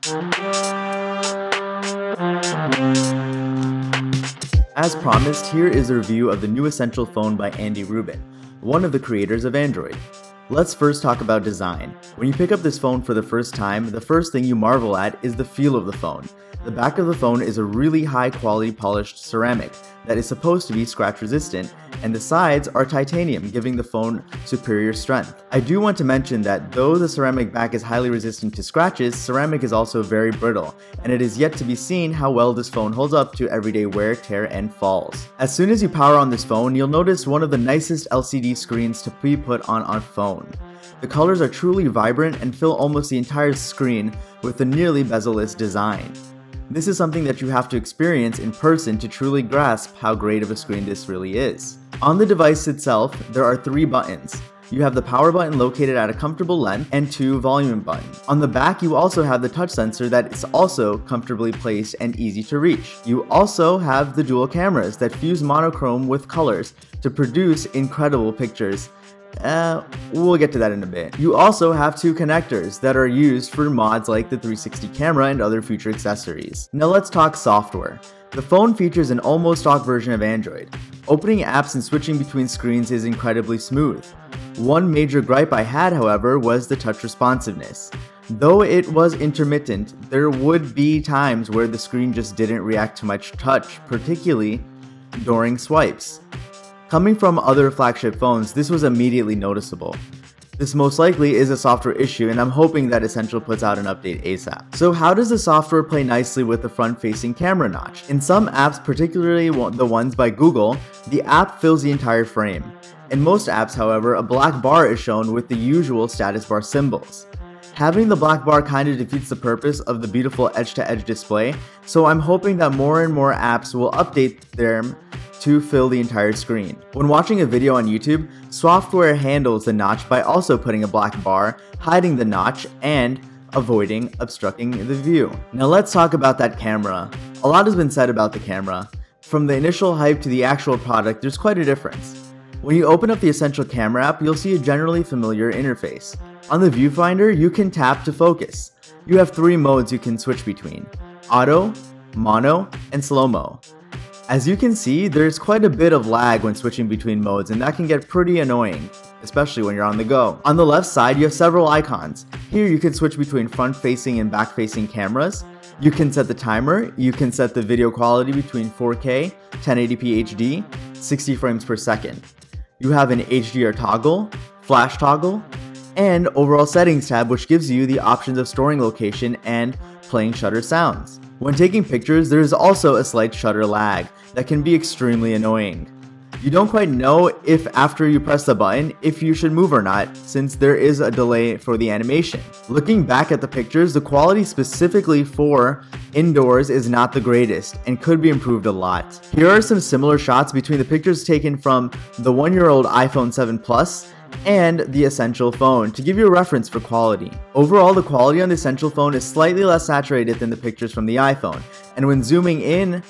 As promised, here is a review of the new Essential phone by Andy Rubin, one of the creators of Android. Let's first talk about design. When you pick up this phone for the first time, the first thing you marvel at is the feel of the phone. The back of the phone is a really high quality polished ceramic that is supposed to be scratch resistant, and the sides are titanium, giving the phone superior strength. I do want to mention that though the ceramic back is highly resistant to scratches, ceramic is also very brittle, and it is yet to be seen how well this phone holds up to everyday wear, tear, and falls. As soon as you power on this phone, you'll notice one of the nicest LCD screens to be put on a phone. The colors are truly vibrant and fill almost the entire screen with a nearly bezel-less design. This is something that you have to experience in person to truly grasp how great of a screen this really is. On the device itself, there are 3 buttons. You have the power button located at a comfortable length and 2 volume buttons. On the back, you also have the touch sensor that is also comfortably placed and easy to reach. You also have the dual cameras that fuse monochrome with colors to produce incredible pictures. We'll get to that in a bit. You also have 2 connectors that are used for mods like the 360 camera and other future accessories. Now let's talk software. The phone features an almost stock version of Android. Opening apps and switching between screens is incredibly smooth. One major gripe I had, however, was the touch responsiveness. Though it was intermittent, there would be times where the screen just didn't react to much touch, particularly during swipes. Coming from other flagship phones, this was immediately noticeable. This most likely is a software issue, and I'm hoping that Essential puts out an update ASAP. So how does the software play nicely with the front-facing camera notch? In some apps, particularly the ones by Google, the app fills the entire frame. In most apps, however, a black bar is shown with the usual status bar symbols. Having the black bar kinda defeats the purpose of the beautiful edge-to-edge display, so I'm hoping that more and more apps will update them to fill the entire screen. When watching a video on YouTube, software handles the notch by also putting a black bar, hiding the notch, and avoiding obstructing the view. Now let's talk about that camera. A lot has been said about the camera. From the initial hype to the actual product, there's quite a difference. When you open up the Essential Camera app, you'll see a generally familiar interface. On the viewfinder, you can tap to focus. You have 3 modes you can switch between: auto, mono, and slow-mo. As you can see, there's quite a bit of lag when switching between modes, and that can get pretty annoying, especially when you're on the go. On the left side, you have several icons. Here you can switch between front-facing and back-facing cameras. You can set the timer, you can set the video quality between 4K, 1080p HD, 60 frames per second. You have an HDR toggle, flash toggle, and overall settings tab, which gives you the options of storing location and playing shutter sounds. When taking pictures, there is also a slight shutter lag that can be extremely annoying. You don't quite know if after you press the button if you should move or not, since there is a delay for the animation. Looking back at the pictures, the quality specifically for indoors is not the greatest and could be improved a lot. Here are some similar shots between the pictures taken from the 1-year-old iPhone 7 Plus and the Essential phone to give you a reference for quality. Overall, the quality on the Essential phone is slightly less saturated than the pictures from the iPhone, and when zooming in,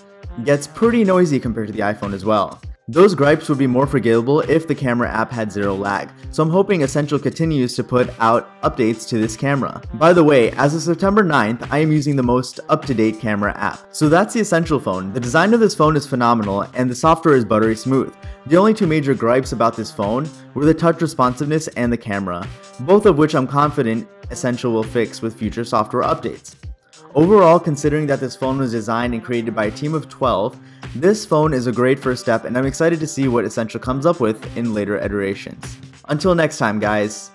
gets pretty noisy compared to the iPhone as well. Those gripes would be more forgivable if the camera app had 0 lag, so I'm hoping Essential continues to put out updates to this camera. By the way, as of September 9th, I am using the most up-to-date camera app. So that's the Essential phone. The design of this phone is phenomenal, and the software is buttery smooth. The only 2 major gripes about this phone were the touch responsiveness and the camera, both of which I'm confident Essential will fix with future software updates. Overall, considering that this phone was designed and created by a team of 12, this phone is a great first step, and I'm excited to see what Essential comes up with in later iterations. Until next time, guys.